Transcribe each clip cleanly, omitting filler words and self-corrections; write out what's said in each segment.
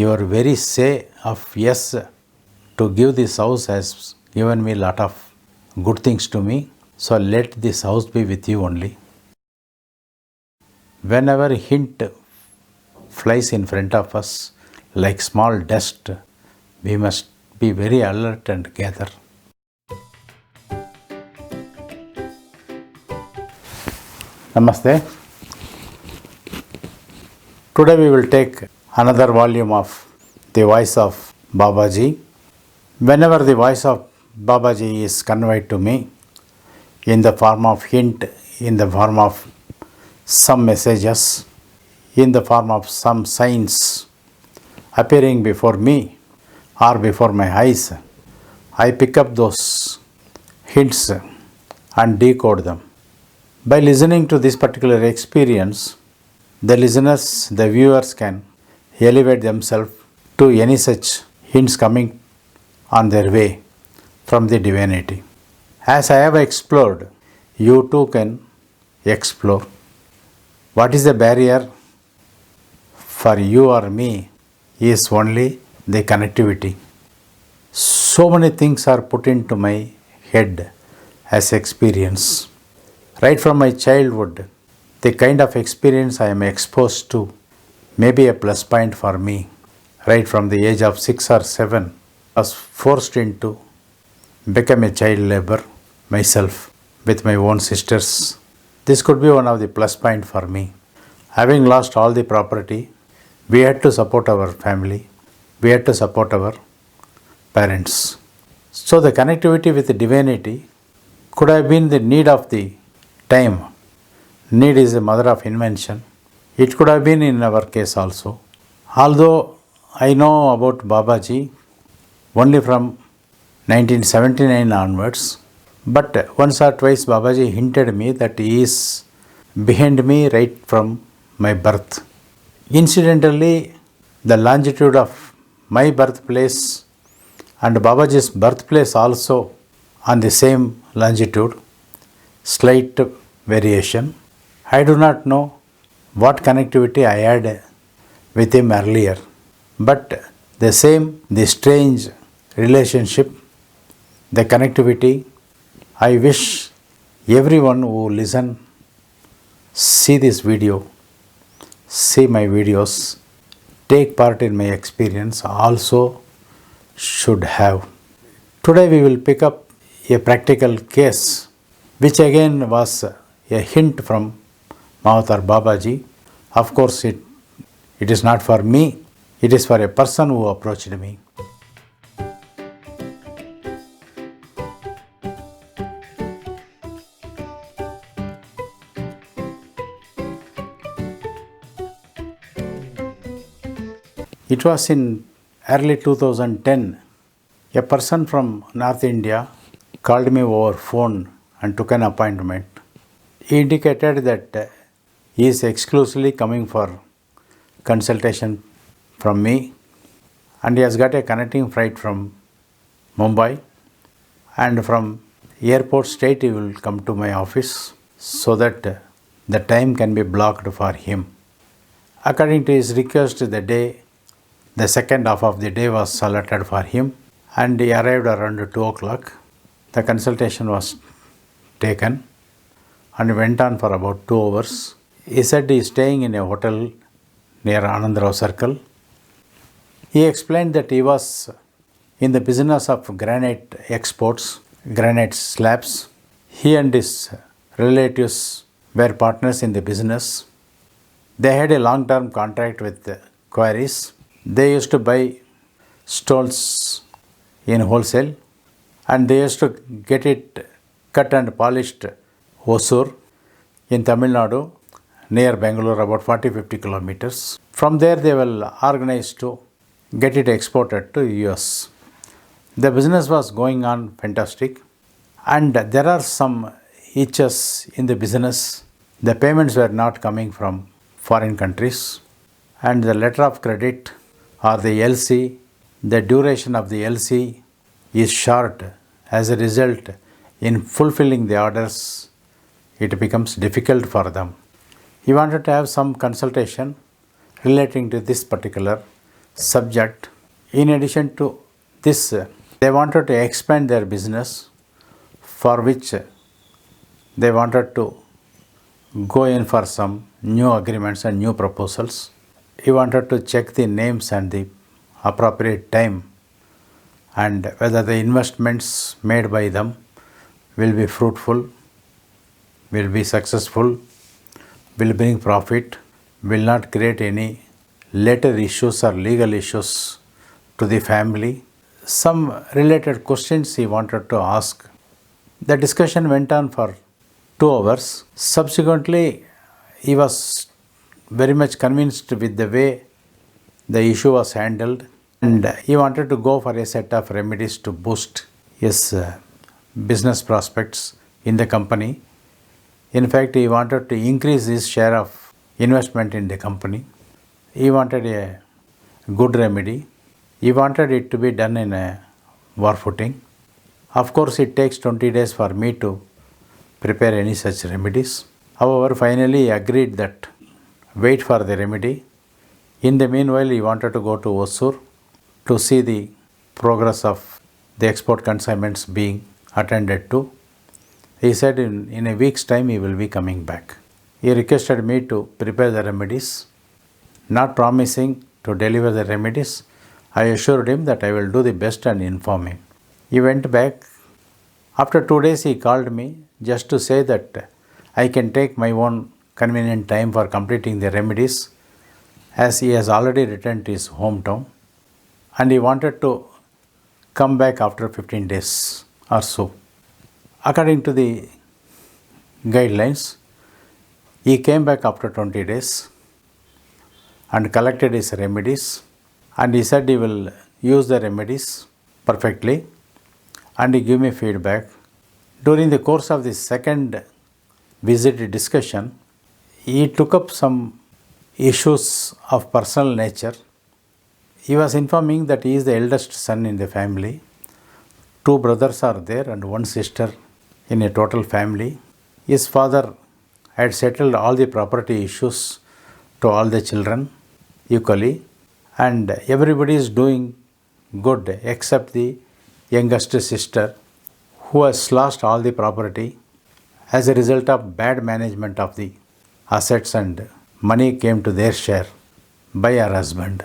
Your very say of yes to give this house has given me a lot of good things to me. So let this house be with you only. Whenever hint flies in front of us like small dust, we must be very alert and gather. Namaste. Today we will take another volume of the voice of Babaji. Whenever the voice of Babaji is conveyed to me in the form of hint, in the form of some messages, in the form of some signs appearing before me or before my eyes, I pick up those hints and decode them. By listening to this particular experience, the listeners, the viewers can elevate themselves to any such hints coming on their way from the divinity. As I have explored, you too can explore. What is the barrier for you or me is only the connectivity. So many things are put into my head as experience. Right from my childhood, the kind of experience I am exposed to may be a plus point for me. Right from the age of 6 or 7, I was forced into become a child labor myself with my own sisters. This could be one of the plus point for me. Having lost all the property, we had to support our family. We had to support our parents. So the connectivity with the divinity could have been the need of the time. Need is the mother of invention. It could have been in our case also. Although I know about Babaji only from 1979 onwards, but once or twice Babaji hinted me that he is behind me right from my birth. Incidentally, the longitude of my birthplace and Babaji's birthplace also on the same longitude, slight variation. I do not know what connectivity I had with him earlier, but the same, the strange relationship, the connectivity, I wish everyone who listen, see this video, see my videos, take part in my experience also should have. Today we will pick up a practical case which again was a hint from Mahavatar Babaji. Of course, it is not for me, it is for a person who approached me. It was in early 2010, a person from North India called me over phone and took an appointment. He indicated that he is exclusively coming for consultation from me and he has got a connecting flight from Mumbai, and from airport straight he will come to my office so that the time can be blocked for him. According to his request, the second half of the day was allotted for him and he arrived around 2 o'clock. The consultation was taken and went on for about 2 hours. He said he is staying in a hotel near Anandrao Circle. He explained that he was in the business of granite exports, granite slabs. He and his relatives were partners in the business. They had a long-term contract with quarries. They used to buy stones in wholesale and they used to get it cut and polished Hosur in Tamil Nadu near Bangalore, about 40-50 kilometers. From there they will organize to get it exported to US. The business was going on fantastic and there are some hitches in the business. The payments were not coming from foreign countries and the letter of credit or the LC, the duration of the LC is short. As a result, in fulfilling the orders, it becomes difficult for them. He wanted to have some consultation relating to this particular subject. In addition to this, they wanted to expand their business, for which they wanted to go in for some new agreements and new proposals. He wanted to check the names and the appropriate time, and whether the investments made by them will be fruitful, will be successful, will bring profit, will not create any later issues or legal issues to the family. Some related questions he wanted to ask. The discussion went on for 2 hours. Subsequently, he was very much convinced with the way the issue was handled, and he wanted to go for a set of remedies to boost his business prospects in the company. In fact, he wanted to increase his share of investment in the company. He wanted a good remedy. He wanted it to be done in a war footing. Of course, it takes 20 days for me to prepare any such remedies. However, finally he agreed that wait for the remedy. In the meanwhile, he wanted to go to Osur to see the progress of the export consignments being attended to. He said in a week's time he will be coming back. He requested me to prepare the remedies. Not promising to deliver the remedies, I assured him that I will do the best and inform him. He went back. After 2 days he called me just to say that I can take my own convenient time for completing the remedies, as he has already returned to his hometown, and he wanted to come back after 15 days or so. According to the guidelines, he came back after 20 days and collected his remedies, and he said he will use the remedies perfectly and he gave me feedback. During the course of the second visit discussion, he took up some issues of personal nature. He was informing that he is the eldest son in the family. 2 brothers are there and 1 sister in a total family. His father had settled all the property issues to all the children equally, and everybody is doing good except the youngest sister, who has lost all the property as a result of bad management of the assets, and money came to their share by her husband.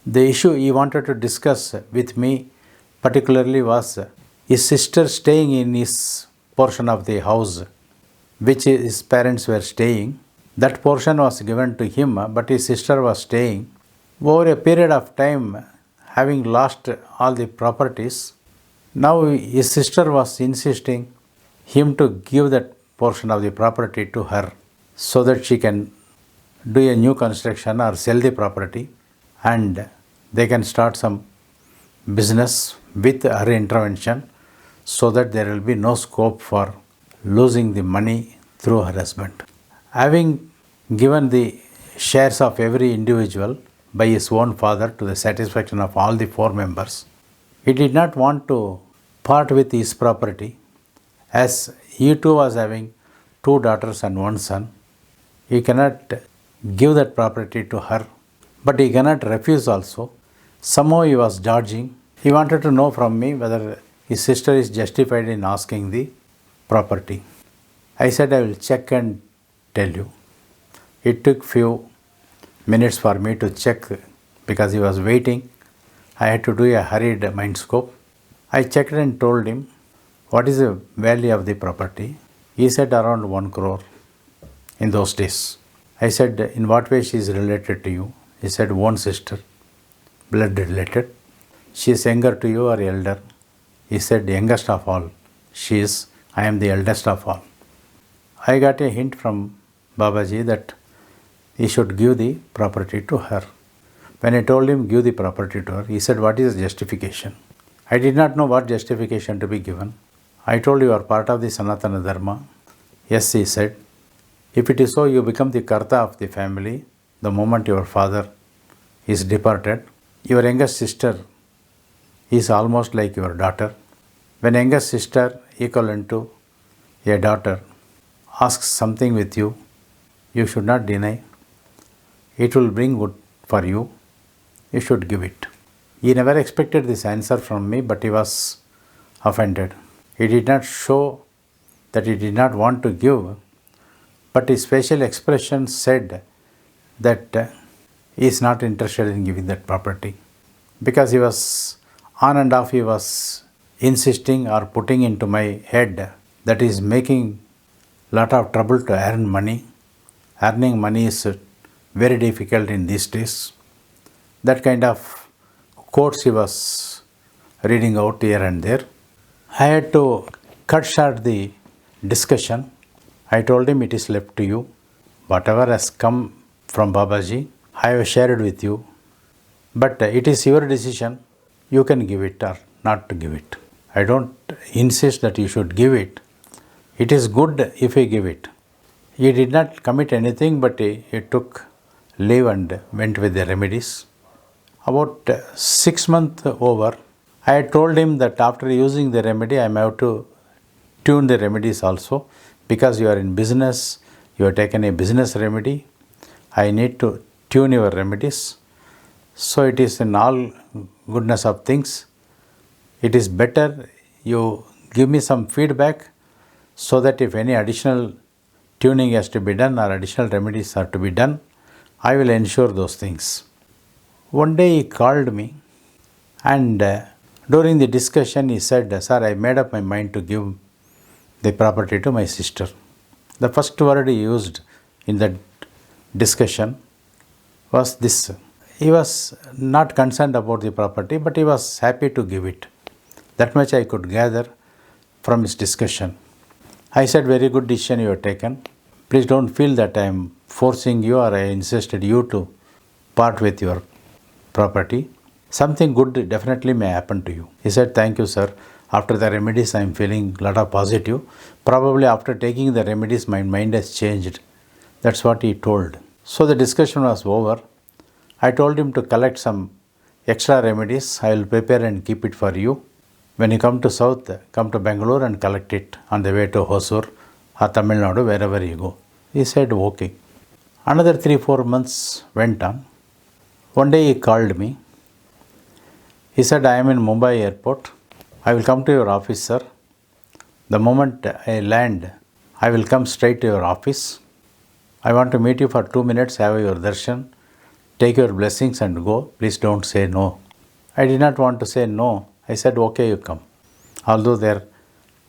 The issue he wanted to discuss with me particularly was his sister staying in his portion of the house which his parents were staying. That portion was given to him, but his sister was staying. Over a period of time, having lost all the properties, now his sister was insisting him to give that portion of the property to her so that she can do a new construction or sell the property and they can start some business with her intervention, so that there will be no scope for losing the money through her husband. Having given the shares of every individual by his own father to the satisfaction of all the 4 members, he did not want to part with his property, as he too was having 2 daughters and 1 son. He cannot give that property to her, but he cannot refuse also. Somehow he was dodging. He wanted to know from me whether his sister is justified in asking the property. I said I will check and tell you. It took few minutes for me to check because he was waiting. I had to do a hurried mind scope. I checked and told him what is the value of the property. He said around 1 crore in those days. I said, in what way she is related to you? He said, one sister, blood related. She is younger to you or elder? He said, youngest of all. She is, I am the eldest of all. I got a hint from Babaji that he should give the property to her. When I told him give the property to her, he said, what is the justification? I did not know what justification to be given. I told, you are part of the Sanatana Dharma. Yes, he said. If it is so, you become the Karta of the family the moment your father is departed. Your youngest sister is almost like your daughter. When youngest sister equivalent to a daughter asks something with you should not deny. It will bring good for you. you should give it. He never expected this answer from me, but he was offended. He did not show that he did not want to give, but his facial expression said that he is not interested in giving that property, because he was on and off, he was insisting or putting into my head that is making lot of trouble to earn money. Earning money is very difficult in these days. That kind of quotes he was reading out here and there. I had to cut short the discussion. I told him, it is left to you. Whatever has come from Babaji, I have shared with you. But it is your decision. You can give it or not to give it. I don't insist that you should give it. It is good if you give it. He did not commit anything, but he took leave and went with the remedies. About 6 months over, I had told him that after using the remedy, I may have to tune the remedies also, because you are in business, you have taken a business remedy. I need to tune your remedies. So it is in all goodness of things. It is better you give me some feedback, so that if any additional tuning has to be done or additional remedies are to be done, I will ensure those things. One day he called me, and during the discussion he said, "Sir, I made up my mind to give the property to my sister." The first word he used in that discussion was this. He was not concerned about the property, but he was happy to give it. That much I could gather from his discussion. I said, "Very good decision you have taken. Please don't feel that I am forcing you or I insisted you to part with your property. Something good definitely may happen to you." He said, "Thank you, sir. After the remedies, I am feeling a lot of positive. Probably after taking the remedies, my mind has changed." That's what he told. So the discussion was over. I told him to collect some extra remedies. I will prepare and keep it for you. When you come to South, come to Bangalore and collect it on the way to Hosur or Tamil Nadu, wherever you go. He said, "Okay." Another 3-4 months went on. One day he called me. He said, "I am in Mumbai airport. I will come to your office, sir. The moment I land, I will come straight to your office. I want to meet you for 2 minutes, have your darshan, take your blessings and go. Please don't say no." I did not want to say no. I said, "Okay, you come." Although there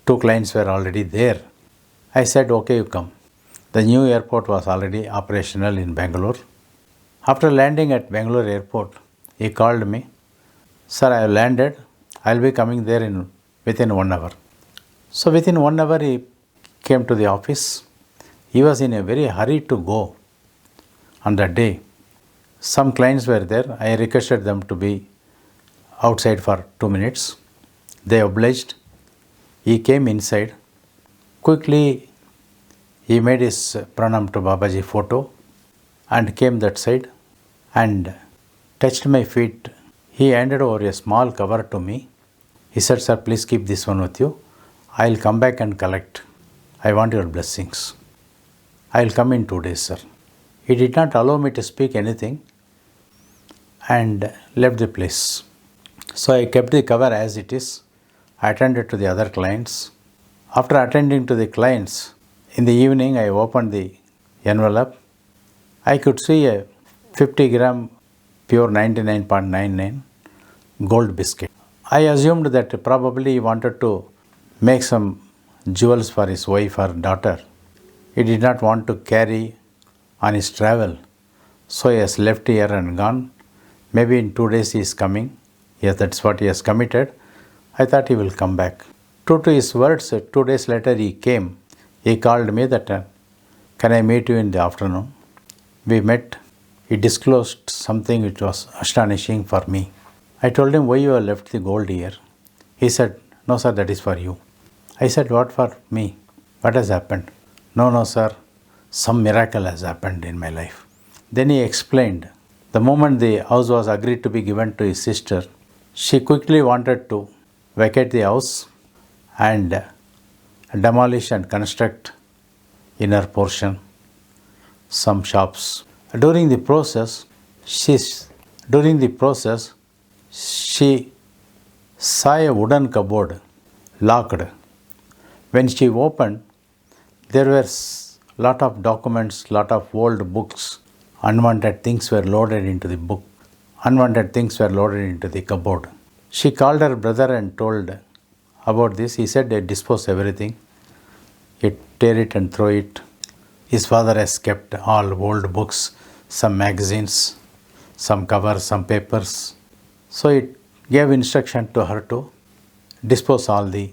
2 clients were already there, I said, "Okay, you come." The new airport was already operational in Bangalore. After landing at Bangalore airport, he called me. "Sir, I have landed. I will be coming there within 1 hour." So within 1 hour he came to the office. He was in a very hurry to go on that day. Some clients were there. I requested them to be outside for 2 minutes. They obliged. He came inside. Quickly he made his pranam to Babaji photo and came that side and touched my feet. He handed over a small cover to me. He said, "Sir, please keep this one with you. I will come back and collect. I want your blessings. I will come in 2 days, sir." He did not allow me to speak anything and left the place. So I kept the cover as it is. I attended to the other clients. After attending to the clients, in the evening I opened the envelope. I could see a 50-gram pure 99.99 gold biscuit. I assumed that probably he wanted to make some jewels for his wife or daughter. He did not want to carry on his travel. So he has left here and gone. Maybe in 2 days he is coming. Yes, that's what he has committed. I thought he will come back. True to his words, 2 days later he came. He called me that, "Can I meet you in the afternoon?" We met. He disclosed something which was astonishing for me. I told him, "Why you have left the gold here?" He said, "No, sir, that is for you." I said, "What for me? What has happened?" No, sir, some miracle has happened in my life." Then he explained. The moment the house was agreed to be given to his sister, she quickly wanted to vacate the house and demolish and construct in her portion some shops. During the process, she During the process, she saw a wooden cupboard locked. When she opened, there were lot of documents, lot of old books. Unwanted things were loaded into the book. Unwanted things were loaded into the cupboard. She called her brother and told about this. He said, dispose everything. You tear it and throw it. His father has kept all old books, some magazines, some covers, some papers. So it gave instruction to her to dispose all the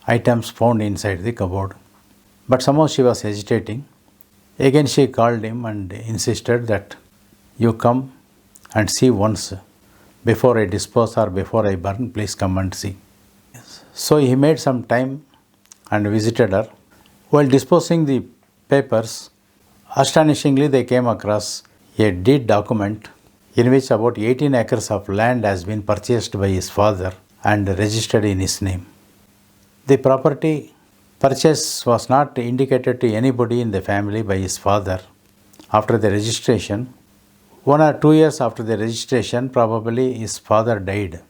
items found inside the cupboard. But somehow she was hesitating. Again she called him and insisted that you come and see once. Before I dispose or before I burn, please come and see. So he made some time and visited her. While disposing the papers, astonishingly they came across a deed document in which about 18 acres of land has been purchased by his father and registered in his name. The property purchase was not indicated to anybody in the family by his father. After the registration, 1 or 2 years after the registration, probably his father died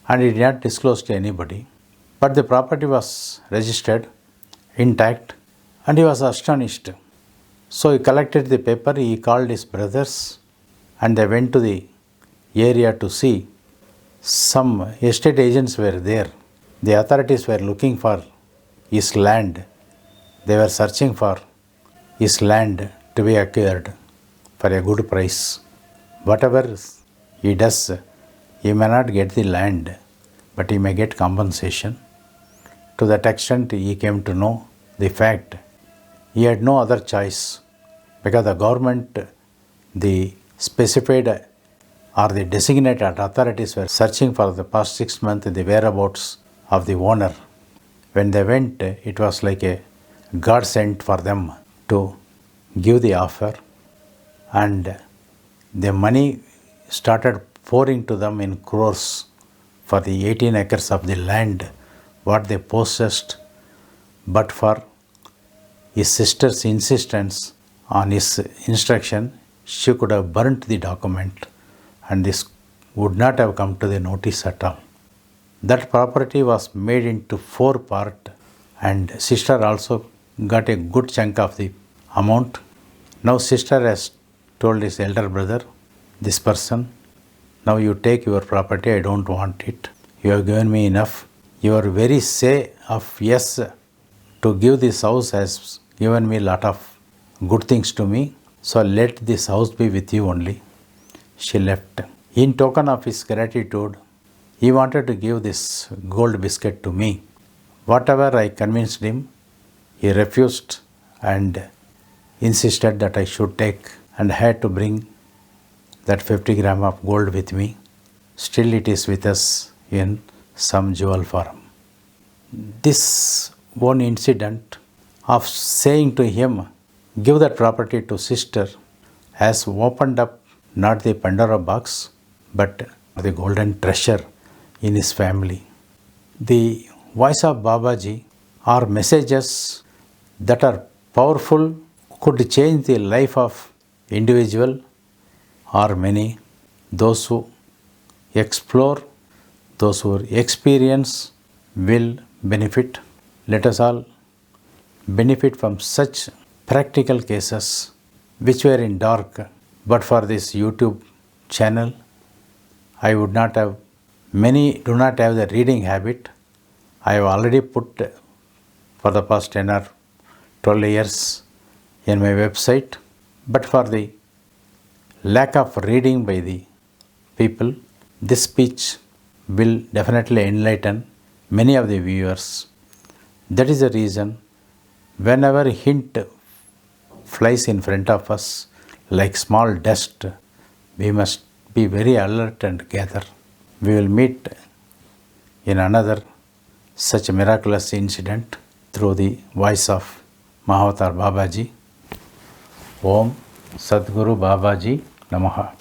and he did not disclose to anybody. But the property was registered intact and he was astonished. So he collected the paper, he called his brothers and they went to the area to see. Some estate agents were there. The authorities were looking for his land. They were searching for his land to be acquired for a good price. Whatever he does, he may not get the land, but he may get compensation. To that extent, he came to know the fact. He had no other choice because the government, the specified or the designated authorities were searching for the past 6 months the whereabouts of the owner. When they went, it was like a God sent for them to give the offer, and the money started pouring to them in crores for the 18 acres of the land what they possessed. But for his sister's insistence on his instruction, she could have burnt the document and this would not have come to the notice at all. That property was made into 4 parts and sister also got a good chunk of the amount. Now sister has told his elder brother, this person, now you take your property, I don't want it. You have given me enough. Your very say of yes to give this house has given me a lot of good things to me. So let this house be with you only. She left. In token of his gratitude, he wanted to give this gold biscuit to me. Whatever I convinced him, he refused and insisted that I should take and had to bring that 50 gram of gold with me. Still it is with us in some jewel form. This one incident of saying to him, give that property to sister, has opened up not the Pandora box, but the golden treasure in his family. The voice of Babaji are messages that are powerful, could change the life of individual or many. Those who explore, those who experience will benefit. Let us all benefit from such practical cases which were in dark. But for this YouTube channel, I would not have, many do not have the reading habit. I have already put for the past 10 or 12 years in my website. But for the lack of reading by the people, this speech will definitely enlighten many of the viewers. That is the reason whenever a hint flies in front of us like small dust, we must be very alert and gather. We will meet in another such miraculous incident through the voice of Mahavatar Babaji. Om Sadguru Babaji Namaha.